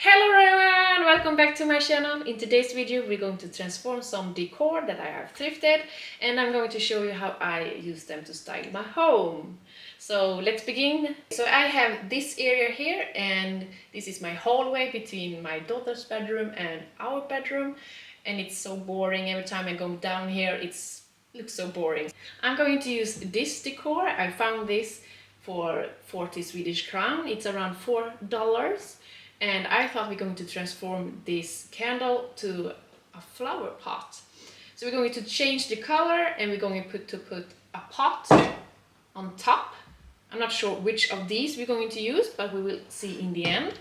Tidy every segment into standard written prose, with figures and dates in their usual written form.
Hello everyone! Welcome back to my channel. In today's video we're going to transform some decor that I have thrifted, and I'm going to show you how I use them to style my home. So let's begin. So I have this area here, and this is my hallway between my daughter's bedroom and our bedroom, and it's so boring. Every time I go down here it looks so boring. I'm going to use this decor. I found this for 40 Swedish crown. It's around $4. And I thought we're going to transform this candle to a flower pot. So we're going to change the color, and we're going to put a pot on top. I'm not sure which of these we're going to use, but we will see in the end.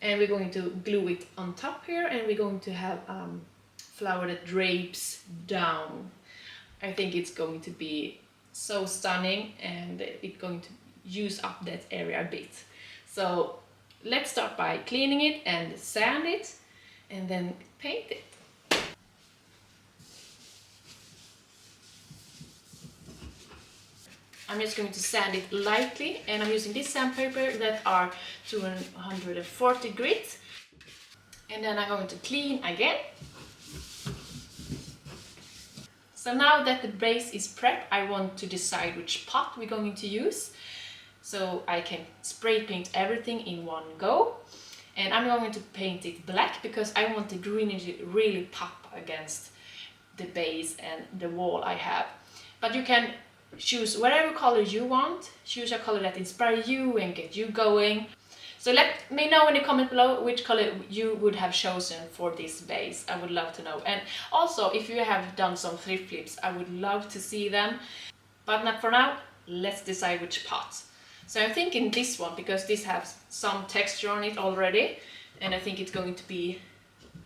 And we're going to glue it on top here, and we're going to have flower that drapes down. I think it's going to be so stunning, and it's going to use up that area a bit. So let's start by cleaning it and sand it, and then paint it. I'm just going to sand it lightly, and I'm using this sandpaper that are 240 grit. And then I'm going to clean again. So now that the base is prepped, I want to decide which pot we're going to use, so I can spray paint everything in one go. And I'm going to paint it black because I want the greenery to really pop against the base and the wall I have. But you can choose whatever color you want, choose a color that inspires you and get you going. So let me know in the comment below which color you would have chosen for this base. I would love to know. And also, if you have done some thrift flips, I would love to see them. But not for now. Let's decide which pot. So I'm thinking this one, because this has some texture on it already, and I think it's going to be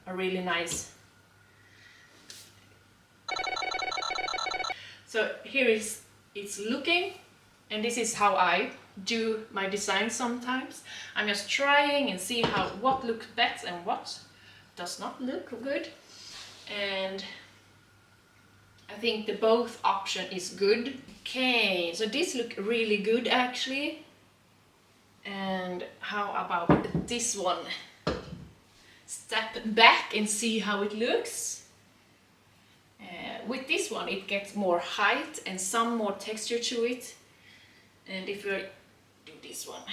a really nice. So here is it's looking, and this is how I do my design sometimes. I'm just trying and see what looks best and what does not look good. And I think the both option is good. Okay, so this look really good actually. And how about this one? Step back and see how it looks. With this one it gets more height and some more texture to it. And if we do this one,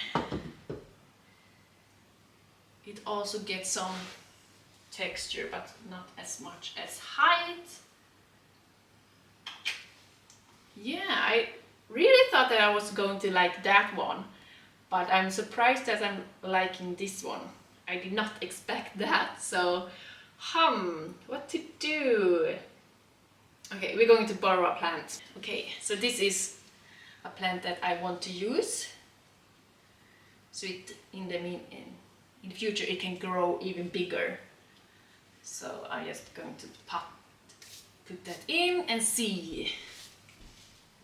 it also gets some texture, but not as much as height. Yeah, I really thought that I was going to like that one, but I'm surprised that I'm liking this one. I did not expect that, so what to do? Okay, we're going to borrow a plant. Okay, so this is a plant that I want to use, so in the future it can grow even bigger. So I'm just going to put that in and see.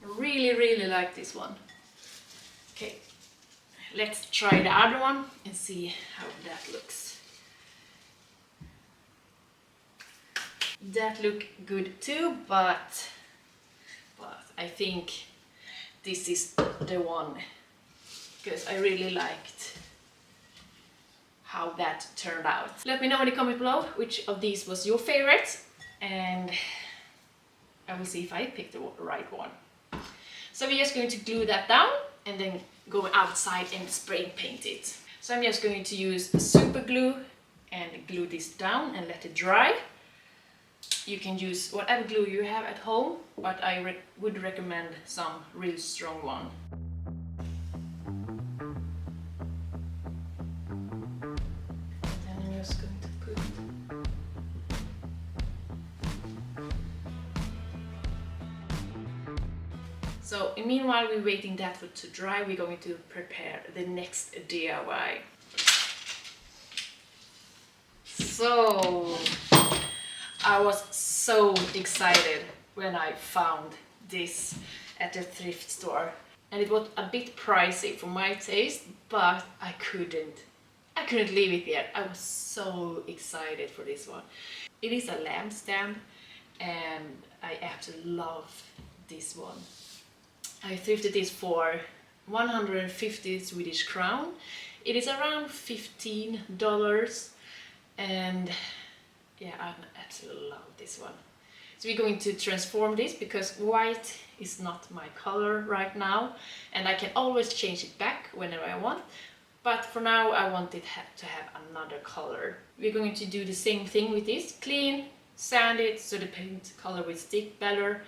I really like this one. Okay, let's try the other one and see how that looks. That look good too, but I think this is the one, because I really liked how that turned out. Let me know in the comment below which of these was your favorite, and I will see if I picked the right one. So we're just going to glue that down and then go outside and spray paint it. So I'm just going to use super glue and glue this down and let it dry. You can use whatever glue you have at home, but I would recommend some real strong one. Then I'm just going to put So meanwhile we're waiting that to dry, we're going to prepare the next DIY. So I was so excited when I found this at the thrift store, and it was a bit pricey for my taste, but I couldn't leave it there. I was so excited for this one. It is a lampstand, and I absolutely love this one. I thrifted this for 150 Swedish crown. It is around $15, And yeah, I absolutely love this one. So we're going to transform this because white is not my color right now, and I can always change it back whenever I want. But for now I want it to have another color. We're going to do the same thing with this. Clean, sand it so the paint color will stick better,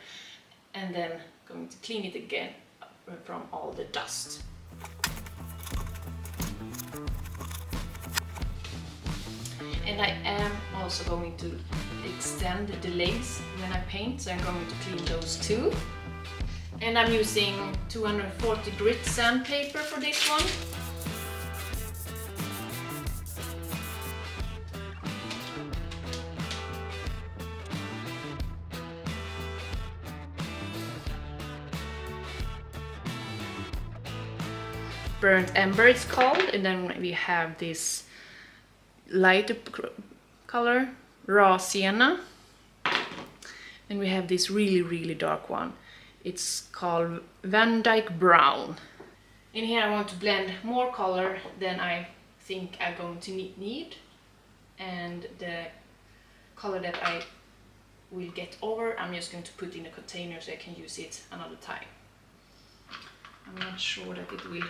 and then going to clean it again from all the dust. And I am also going to extend the legs when I paint, so I'm going to clean those too. And I'm using 240 grit sandpaper for this one. Burnt Ember it's called, and then we have this lighter color, Raw Sienna, and we have this really dark one. It's called Van Dyke Brown. In here I want to blend more color than I think I'm going to need, and the color that I will get over I'm just going to put in a container so I can use it another time. I'm not sure that it will.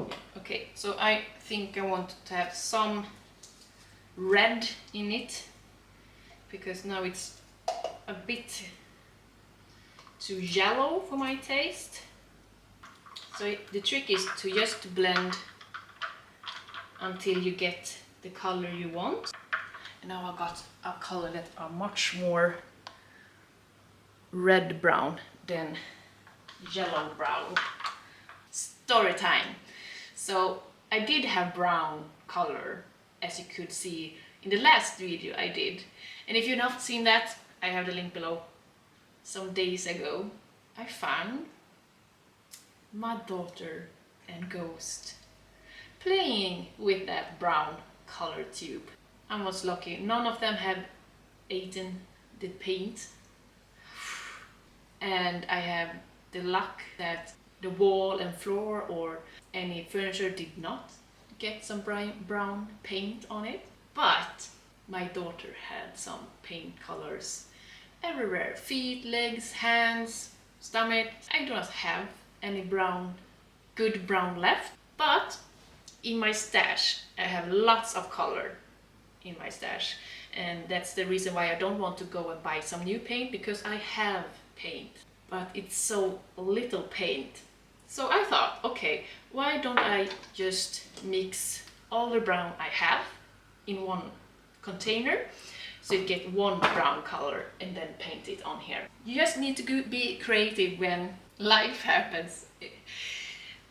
Yeah, okay, so I think I want to have some red in it, because now it's a bit too yellow for my taste. So the trick is to just blend until you get the color you want. And now I got a color that are much more red brown than yellow brown. Story time. So I did have brown color, as you could see in the last video I did. And if you've not seen that, I have the link below. Some days ago I found my daughter and Ghost playing with that brown color tube. I was lucky, none of them have eaten the paint. And I have the luck that the wall and floor or any furniture did not get some brown paint on it. But my daughter had some paint colors everywhere. Feet, legs, hands, stomach. I do not have any good brown left. But in my stash I have lots of color in my stash. And that's the reason why I don't want to go and buy some new paint, because I have paint. But it's so little paint. So I thought, okay, why don't I just mix all the brown I have in one container, so you get one brown color, and then paint it on here. You just need to be creative when life happens.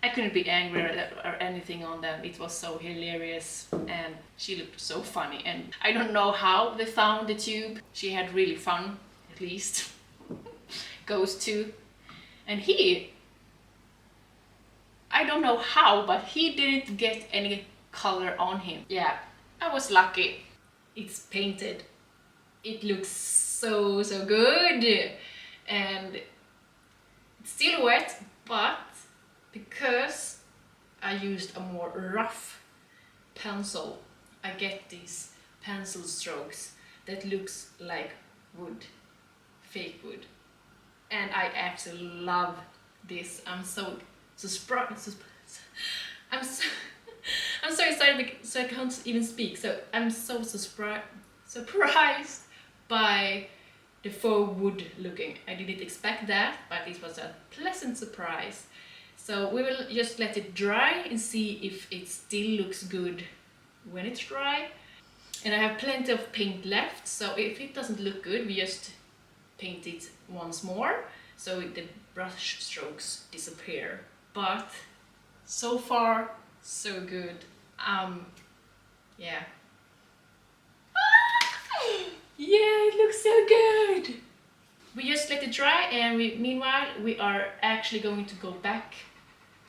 I couldn't be angry or anything on them. It was so hilarious, and she looked so funny. And I don't know how they found the tube. She had really fun, at least. Ghost too. And I don't know how, but he didn't get any color on him. Yeah, I was lucky. It's painted. It looks so good. And it's still wet, but because I used a more rough pencil, I get these pencil strokes that looks like wood, fake wood. And I absolutely love this. I'm so surprised. I'm so excited, so I can't even speak. So I'm so surprised by the faux wood looking. I didn't expect that, but it was a pleasant surprise. So we will just let it dry and see if it still looks good when it's dry. And I have plenty of paint left, so if it doesn't look good, we just paint it once more so the brush strokes disappear. But so far so good. Yeah. Yeah, it looks so good. We just let it dry, and meanwhile we are actually going to go back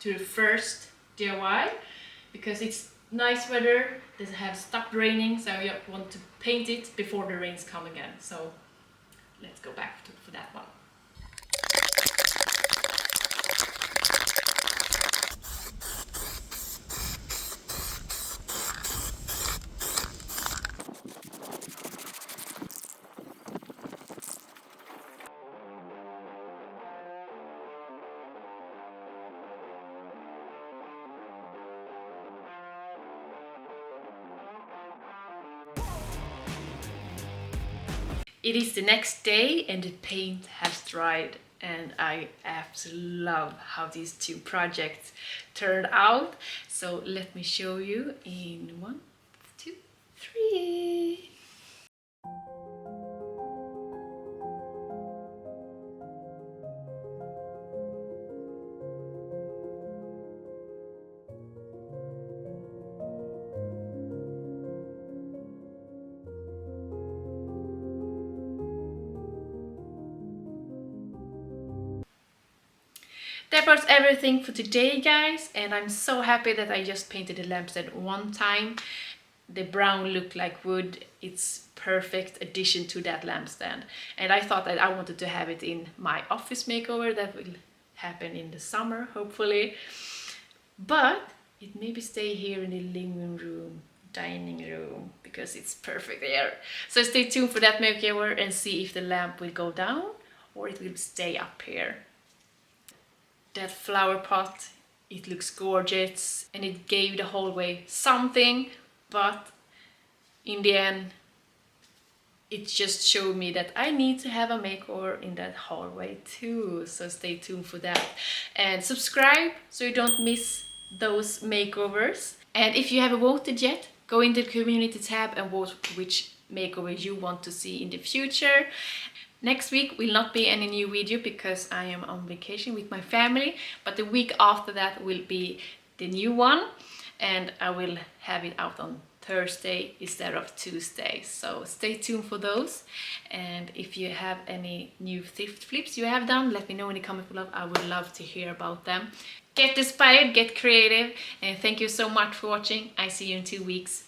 to the first DIY, because it's nice weather. It has stopped raining, so we want to paint it before the rains come again. So let's go back for that one. It is the next day and the paint has dried, and I absolutely love how these two projects turned out. So let me show you in 1, 2, 3. That was everything for today, guys, and I'm so happy that I just painted the lampstand one time. The brown looked like wood. It's perfect addition to that lampstand, and I thought that I wanted to have it in my office makeover that will happen in the summer, hopefully, but it maybe stay here in the living room, dining room, because it's perfect there. So stay tuned for that makeover and see if the lamp will go down or it will stay up here. That flower pot, it looks gorgeous and it gave the hallway something, but in the end it just showed me that I need to have a makeover in that hallway too. So stay tuned for that and subscribe so you don't miss those makeovers. And if you haven't voted yet, go into the community tab and vote which makeover you want to see in the future. Next week will not be any new video because I am on vacation with my family, but the week after that will be the new one, and I will have it out on Thursday instead of Tuesday. So stay tuned for those, and if you have any new thrift flips you have done, let me know in the comment below. I would love to hear about them. Get inspired, get creative, and thank you so much for watching. I see you in 2 weeks.